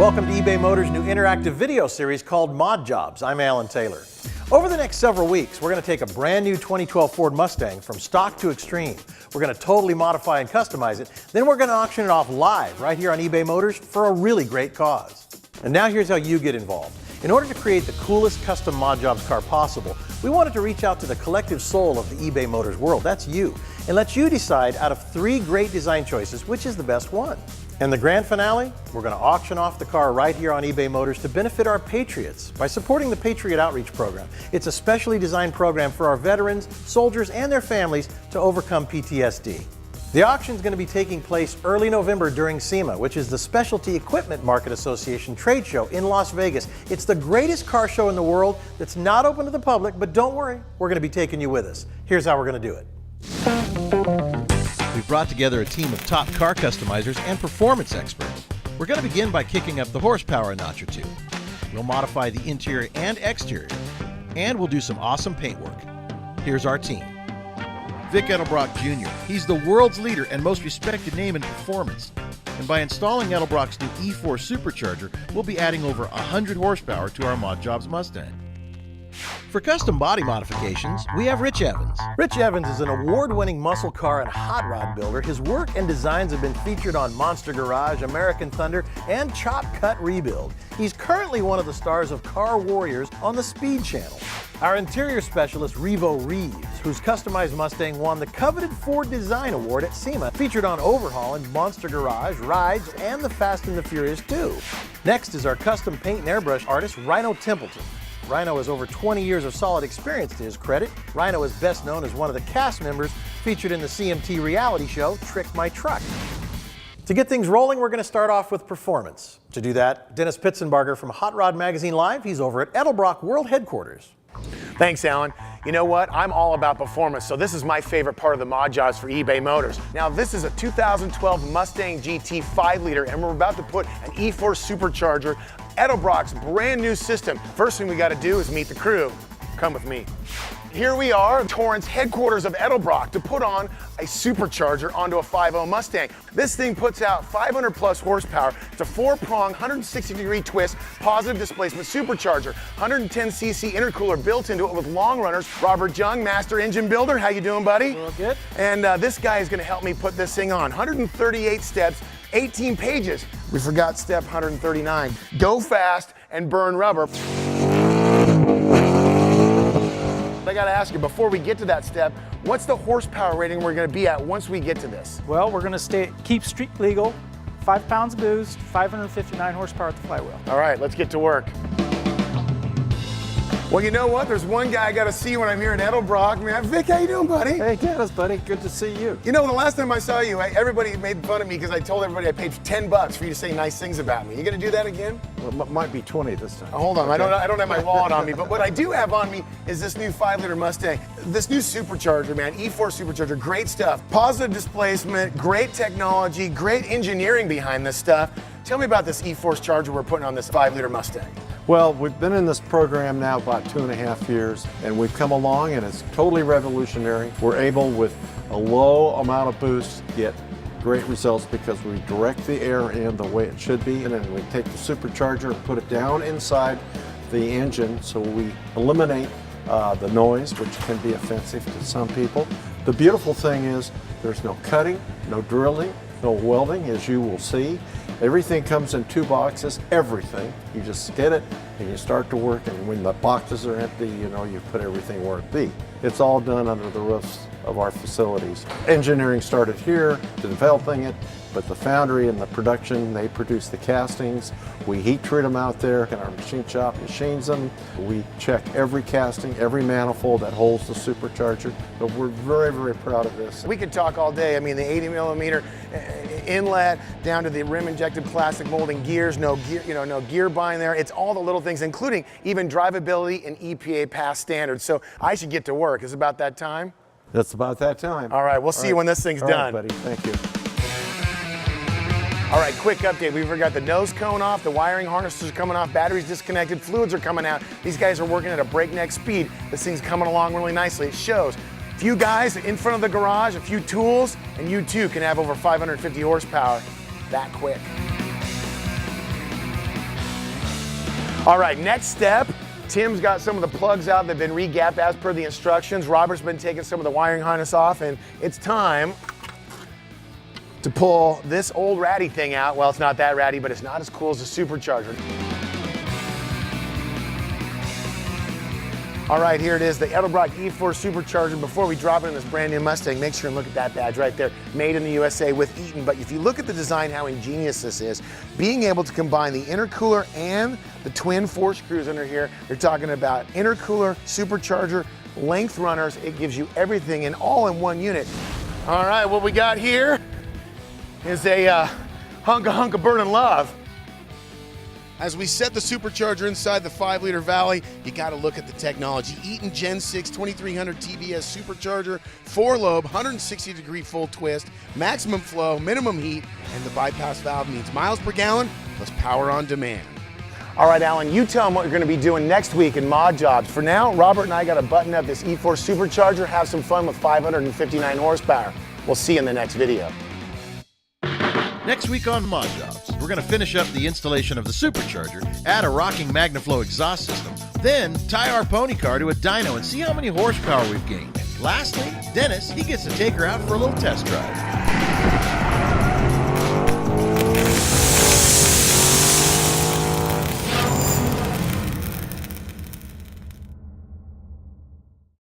Welcome to eBay Motors' new interactive video series called modJOBS. I'm Alan Taylor. Over the next several weeks, we're going to take a brand new 2012 Ford Mustang from stock to extreme. We're going to totally modify and customize it. Then we're going to auction it off live right here on eBay Motors for a really great cause. And now here's how you get involved. In order to create the coolest custom modJOBS car possible, we wanted to reach out to the collective soul of the eBay Motors world, that's you, and let you decide out of 3 great design choices which is the best one. And the grand finale, we're going to auction off the car right here on eBay Motors to benefit our Patriots by supporting the Patriot Outreach Program. It's a specially designed program for our veterans, soldiers, and their families to overcome PTSD. The auction is going to be taking place early November during SEMA, which is the Specialty Equipment Market Association trade show in Las Vegas. It's the greatest car show in the world that's not open to the public, but don't worry, we're going to be taking you with us. Here's how we're going to do it. We've brought together a team of top car customizers and performance experts. We're going to begin by kicking up the horsepower a notch or two. We'll modify the interior and exterior, and we'll do some awesome paint work. Here's our team. Vic Edelbrock Jr. He's the world's leader and most respected name in performance. And by installing Edelbrock's new E4 supercharger, we'll be adding over 100 horsepower to our modJOBS Mustang. For custom body modifications, we have Rich Evans. Rich Evans is an award-winning muscle car and hot rod builder. His work and designs have been featured on Monster Garage, American Thunder, and Chop Cut Rebuild. He's currently one of the stars of Car Warriors on the Speed Channel. Our interior specialist, Revo Reeves, whose customized Mustang won the coveted Ford Design Award at SEMA, featured on Overhaul and Monster Garage, Rides, and the Fast and the Furious 2. Next is our custom paint and airbrush artist, Rhino Templeton. Rhino has over 20 years of solid experience to his credit. Rhino is best known as one of the cast members featured in the CMT reality show, Trick My Truck. To get things rolling, we're going to start off with performance. To do that, Dennis Pitzenbarger from Hot Rod Magazine Live, he's over at Edelbrock World Headquarters. Thanks, Alan. You know what? I'm all about performance, so this is my favorite part of the modJOBS for eBay Motors. Now, this is a 2012 Mustang GT 5-liter, and we're about to put an E4 supercharger, Edelbrock's brand new system. First thing we got to do is meet the crew. Come with me. Here we are, Torrance headquarters of Edelbrock, to put on a supercharger onto a 5.0 Mustang. This thing puts out 500 plus horsepower. It's a 4-prong, 160-degree twist, positive displacement supercharger. 110cc intercooler built into it with long runners. Robert Jung, master engine builder. How you doing, buddy? Real good. And this guy is going to help me put this thing on. 138 steps, 18 pages. We forgot step 139. Go fast and burn rubber. I gotta ask you, before we get to that step, what's the horsepower rating we're gonna be at once we get to this? Well, we're gonna keep street legal, 5 pounds of boost, 559 horsepower at the flywheel. All right, let's get to work. Well, you know what? There's one guy I gotta see when I'm here in Edelbrock. Man, Vic, how you doing, buddy? Hey, Dennis, buddy. Good to see you. You know, the last time I saw you, everybody made fun of me because I told everybody I paid $10 for you to say nice things about me. You gonna do that again? Well, it might be 20 this time. Oh, hold on, okay. I don't have my wallet on me, but what I do have on me is this new 5-liter Mustang. This new supercharger, man, E4 supercharger, great stuff. Positive displacement, great technology, great engineering behind this stuff. Tell me about this E4 charger we're putting on this 5-liter Mustang. Well, we've been in this program now about 2.5 years, and we've come along and it's totally revolutionary. We're able, with a low amount of boost, get great results because we direct the air in the way it should be, and then we take the supercharger and put it down inside the engine so we eliminate the noise, which can be offensive to some people. The beautiful thing is there's no cutting, no drilling, no welding, as you will see. Everything comes in 2 boxes, everything. You just get it and you start to work, and when the boxes are empty, you know, you put everything where it be. It's all done under the roofs of our facilities. Engineering started here, developing it, but the foundry and the production, they produce the castings. We heat treat them out there, and our machine shop machines them. We check every casting, every manifold that holds the supercharger. So we're very, very proud of this. We could talk all day. I mean, the 80mm inlet down to the rim-injected plastic molding gears, no gear, no gear bind there. It's all the little things, including even drivability and EPA pass standards. So I should get to work. Is it about that time? That's about that time. All right, we'll see you when this thing's done. All right, buddy, thank you. All right, quick update. We've got the nose cone off, the wiring harnesses are coming off, batteries disconnected, fluids are coming out. These guys are working at a breakneck speed. This thing's coming along really nicely. It shows. A few guys in front of the garage, a few tools, and you too can have over 550 horsepower that quick. All right, next step. Tim's got some of the plugs out that have been regapped as per the instructions. Robert's been taking some of the wiring harness off, and it's time to pull this old ratty thing out. Well, it's not that ratty, but it's not as cool as the supercharger. All right, here it is, the Edelbrock E4 supercharger. Before we drop it in this brand new Mustang, make sure and look at that badge right there, made in the USA with Eaton. But if you look at the design, how ingenious this is, being able to combine the intercooler and the twin 4 screws under here. You're talking about intercooler, supercharger, length runners. It gives you everything in all in one unit. All right, what we got here is a hunk of burning love. As we set the supercharger inside the 5-liter Valley, you got to look at the technology. Eaton Gen 6 2300 TBS supercharger, 4-lobe, 160-degree full twist, maximum flow, minimum heat, and the bypass valve means miles per gallon plus power on demand. All right, Alan, you tell them what you're going to be doing next week in modJOBS. For now, Robert and I got to button up this E4 supercharger, have some fun with 559 horsepower. We'll see you in the next video. Next week on modJOBS, we're going to finish up the installation of the supercharger, add a rocking MagnaFlow exhaust system, then tie our pony car to a dyno and see how many horsepower we've gained. Lastly, Dennis, he gets to take her out for a little test drive.